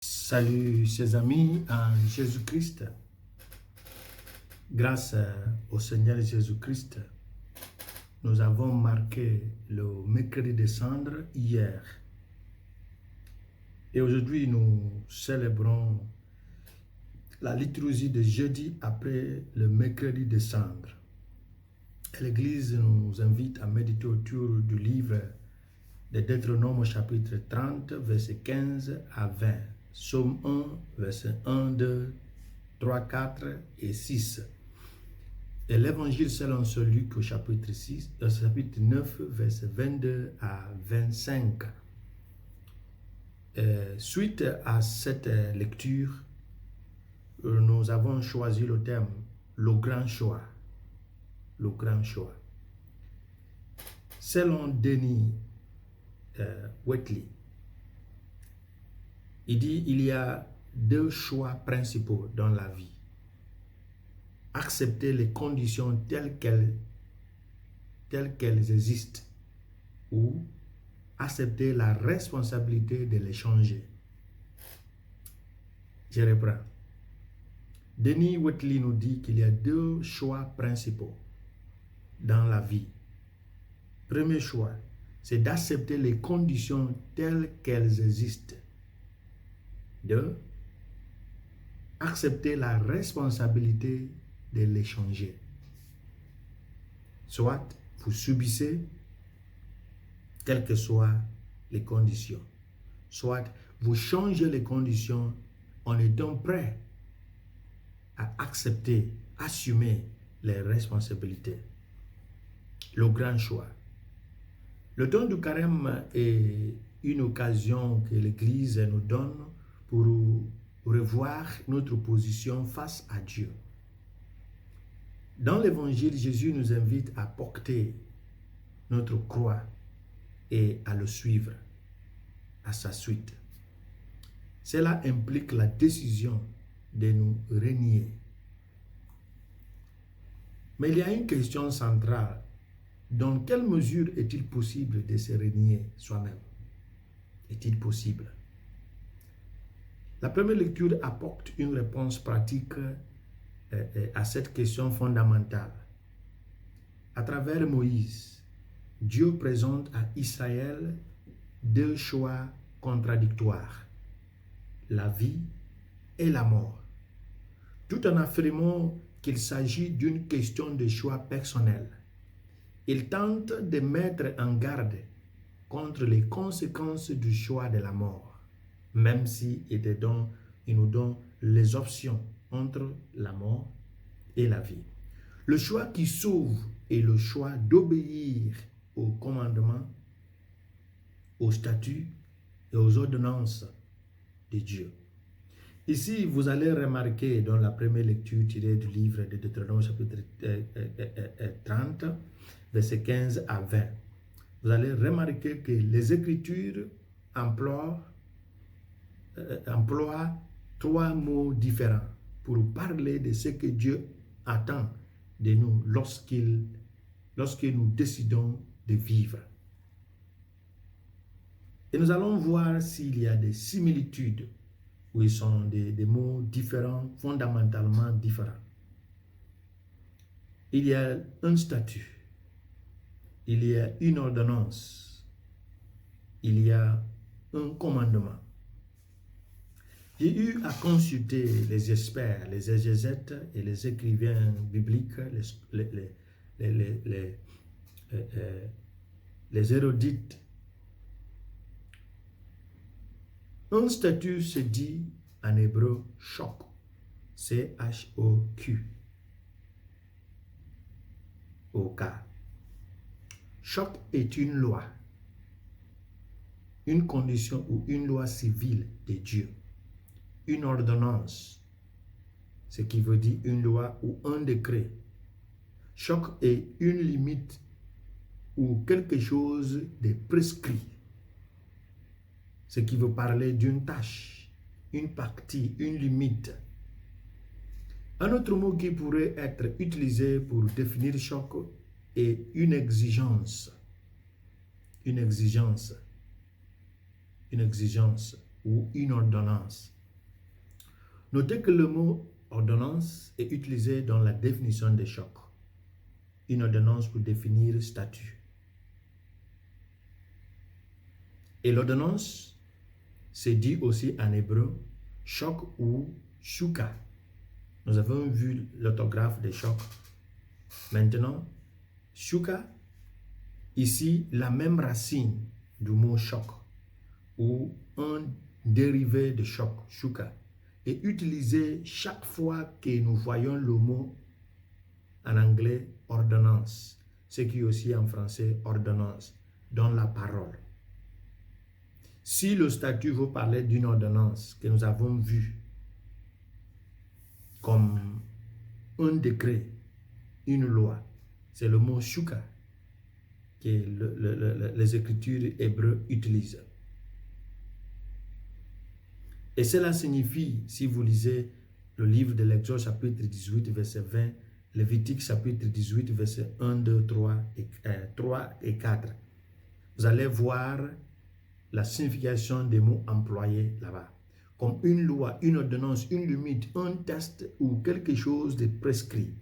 Salut chers amis en Jésus-Christ. Grâce au Seigneur Jésus-Christ, nous avons marqué le mercredi de cendre hier. Et aujourd'hui, nous célébrons la liturgie de jeudi après le mercredi de cendre. L'Église nous invite à méditer autour du livre de Deutéronome au chapitre 30, versets 15 à 20. Psaume 1, verset 1, 2, 3, 4 et 6. Et l'évangile selon ce Luc au chapitre 9, verset 22 à 25. Suite à cette lecture, nous avons choisi le thème « Le grand choix ». Le grand choix. Selon Denis Whitley, il dit il y a deux choix principaux dans la vie. Accepter les conditions telles qu'elles existent ou accepter la responsabilité de les changer. Je reprends. Denis Whitley nous dit qu'il y a deux choix principaux dans la vie. Premier choix, c'est d'accepter les conditions telles qu'elles existent. 2. Accepter la responsabilité de les changer. Soit vous subissez, quelles que soient les conditions. Soit vous changez les conditions en étant prêt à accepter, assumer les responsabilités. Le grand choix. Le don du carême est une occasion que l'Église nous donne pour revoir notre position face à Dieu. Dans l'Évangile, Jésus nous invite à porter notre croix et à le suivre à sa suite. Cela implique la décision de nous renier. Mais il y a une question centrale. Dans quelle mesure est-il possible de se renier soi-même? Est-il possible? La première lecture apporte une réponse pratique à cette question fondamentale. À travers Moïse, Dieu présente à Israël deux choix contradictoires, la vie et la mort, tout en affirmant qu'il s'agit d'une question de choix personnel. Il tente de mettre en garde contre les conséquences du choix de la mort, même si il nous donne les options entre la mort et la vie. Le choix qui sauve est le choix d'obéir aux commandements, aux statuts et aux ordonnances de Dieu. Ici, vous allez remarquer dans la première lecture tirée du livre de Deutéronome chapitre 30, versets 15 à 20. Vous allez remarquer que les Écritures emploient trois mots différents pour parler de ce que Dieu attend de nous lorsque nous décidons de vivre. Et nous allons voir s'il y a des similitudes où ils sont des mots différents, fondamentalement différents. Il y a un statut, il y a une ordonnance, il y a un commandement. J'ai eu à consulter les experts, les exégètes et les écrivains bibliques, les érudites. Un statut se dit en hébreu choc, C-H-O-Q, O-K. Choc est une loi, une condition ou une loi civile de Dieu. Une ordonnance, ce qui veut dire une loi ou un décret. Choc est une limite ou quelque chose de prescrit, ce qui veut parler d'une tâche, une partie, une limite. Un autre mot qui pourrait être utilisé pour définir choc est une exigence. Une exigence. Une exigence. ou une ordonnance. Notez que le mot ordonnance est utilisé dans la définition des chocs. Une ordonnance pour définir statut. Et l'ordonnance, c'est dit aussi en hébreu, choc ou shuka. Nous avons vu l'orthographe des chocs. Maintenant, shuka, ici, la même racine du mot choc ou un dérivé de choc, shuka, est utilisé chaque fois que nous voyons le mot en anglais ordonnance, ce qui est aussi en français ordonnance, dans la parole. Si le statut veut parler d'une ordonnance que nous avons vue comme un décret, une loi, c'est le mot shuka que les écritures hébreues utilisent. Et cela signifie, si vous lisez le livre de l'Exode chapitre 18, verset 20, Lévitique chapitre 18, verset 1, 2, 3 et 4, vous allez voir la signification des mots employés là-bas. Comme une loi, une ordonnance, une limite, un test ou quelque chose de prescrit.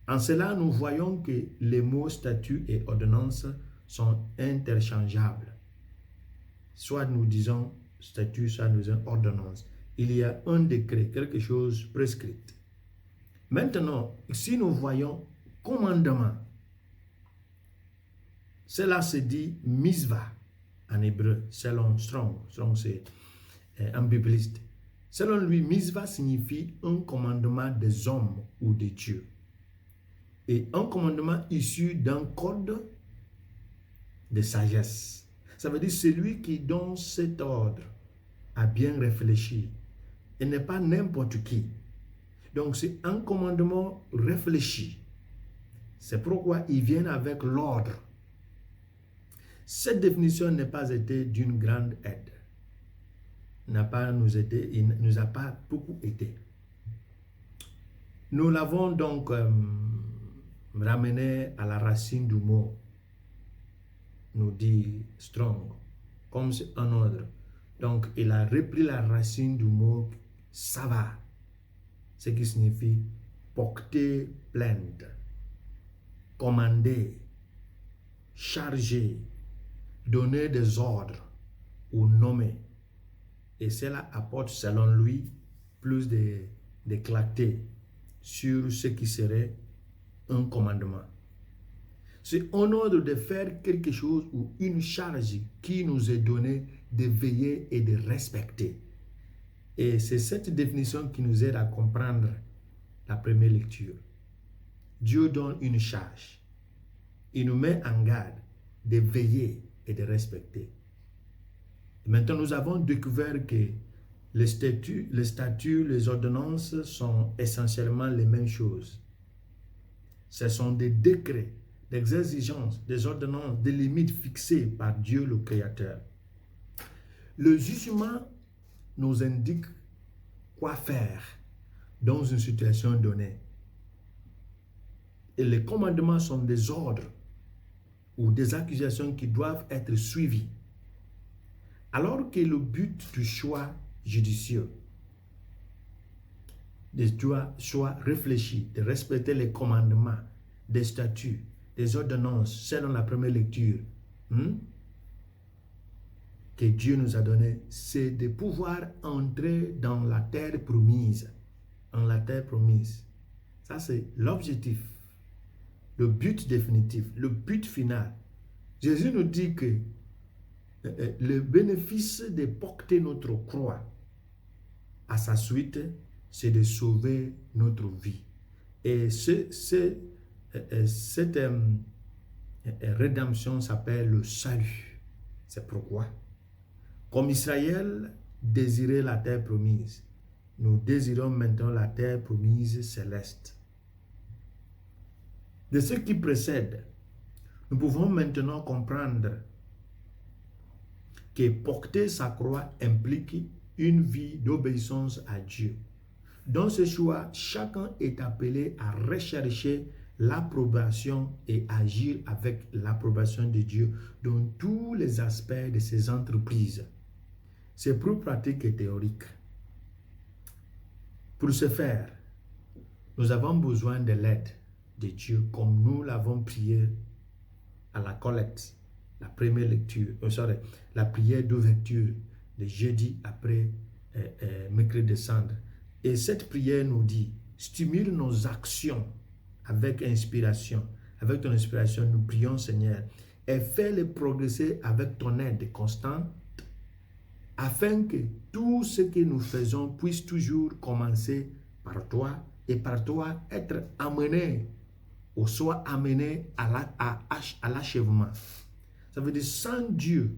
En cela, nous voyons que les mots statut et ordonnance sont interchangeables. Soit nous disons statut, soit nous disons ordonnance. Il y a un décret, quelque chose prescrit. Maintenant, si nous voyons commandement, cela se dit misva en hébreu, selon Strong. Strong, c'est un bibliste. Selon lui, misva signifie un commandement des hommes ou des dieux. Et un commandement issu d'un code de sagesse. Ça veut dire celui qui donne cet ordre a bien réfléchi et n'est pas n'importe qui. Donc c'est un commandement réfléchi. C'est pourquoi ils viennent avec l'ordre. Cette définition n'a pas été d'une grande aide. Il ne nous a pas beaucoup aidé. Nous l'avons donc ramené à la racine du mot, nous dit Strong, comme c'est un ordre. Donc, il a repris la racine du mot sava, ce qui signifie porter plainte, commander, charger, donner des ordres ou nommer. Et cela apporte, selon lui, plus de clarté sur ce qui serait un commandement. C'est un ordre de faire quelque chose ou une charge qui nous est donnée de veiller et de respecter. Et c'est cette définition qui nous aide à comprendre la première lecture. Dieu donne une charge. Il nous met en garde de veiller et de respecter. Maintenant, nous avons découvert que les statuts, les ordonnances sont essentiellement les mêmes choses. Ce sont des décrets, des exigences, des ordonnances, des limites fixées par Dieu le Créateur. Le jugement nous indique quoi faire dans une situation donnée. Et les commandements sont des ordres ou des accusations qui doivent être suivies. Alors que le but du choix judicieux, des choix réfléchis, de respecter les commandements, des statuts, des ordonnances, selon la première lecture, que Dieu nous a donné, c'est de pouvoir entrer dans la terre promise. En la terre promise. Ça, c'est l'objectif, le but définitif, le but final. Jésus nous dit que le bénéfice de porter notre croix à sa suite, c'est de sauver notre vie. Et cette rédemption s'appelle le salut. C'est pourquoi, comme Israël désirait la terre promise, nous désirons maintenant la terre promise céleste. De ce qui précède, nous pouvons maintenant comprendre que porter sa croix implique une vie d'obéissance à Dieu. Dans ce choix, chacun est appelé à rechercher l'approbation et agir avec l'approbation de Dieu dans tous les aspects de ses entreprises. C'est plus pratique et théorique. Pour ce faire, nous avons besoin de l'aide de Dieu comme nous l'avons prié à la collecte, la première lecture, la prière d'ouverture de jeudi après mercredi de cendre. Et cette prière nous dit, stimule nos actions avec inspiration. Avec ton inspiration, nous prions Seigneur et fais-les progresser avec ton aide constante afin que tout ce que nous faisons puisse toujours commencer par toi et par toi être amené ou soit amené à l'achèvement. Ça veut dire sans Dieu,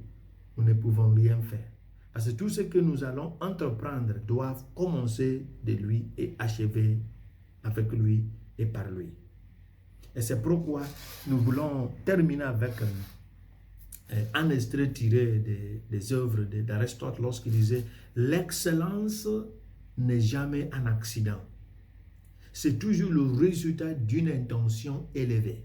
nous ne pouvons rien faire. Parce que tout ce que nous allons entreprendre doit commencer de lui et achever avec lui et par lui. Et c'est pourquoi nous voulons terminer avec un extrait tiré des œuvres d'Aristote lorsqu'il disait « L'excellence n'est jamais un accident. C'est toujours le résultat d'une intention élevée,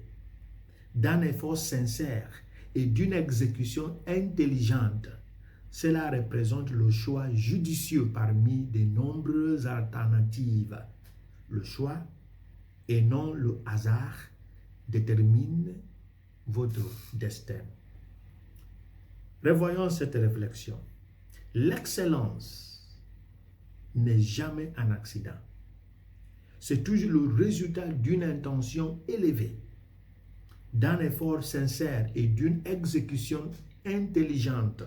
d'un effort sincère et d'une exécution intelligente. Cela représente le choix judicieux parmi de nombreuses alternatives. Le choix et non le hasard détermine votre destin. » Revoyons cette réflexion. L'excellence n'est jamais un accident. C'est toujours le résultat d'une intention élevée, d'un effort sincère et d'une exécution intelligente.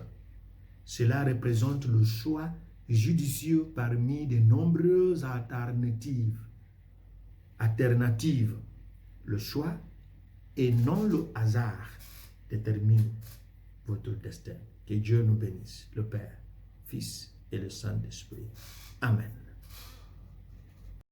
Cela représente le choix judicieux parmi de nombreuses alternatives. Le choix et non le hasard détermine votre destin. Que Dieu nous bénisse, le Père, Fils et le Saint-Esprit. Amen.